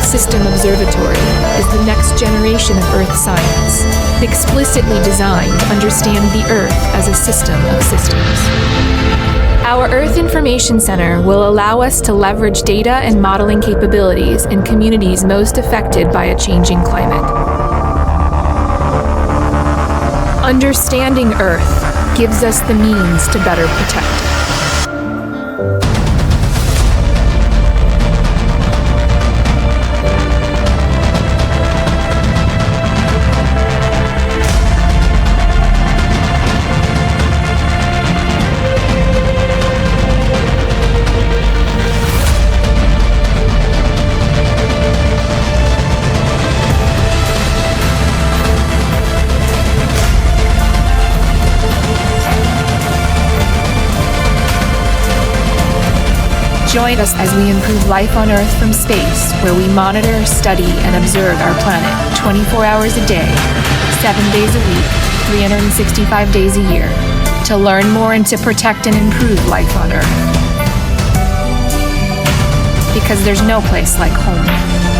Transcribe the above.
System Observatory is the next generation of Earth science, explicitly designed to understand the Earth as a system of systems. Our Earth Information Center will allow us to leverage data and modeling capabilities in communities most affected by a changing climate. Understanding Earth gives us the means to better protect it. Join us as we improve life on Earth from space, where we monitor, study, and observe our planet 24 hours a day, 7 days a week, 365 days a year, to learn more and to protect and improve life on Earth. Because there's no place like home.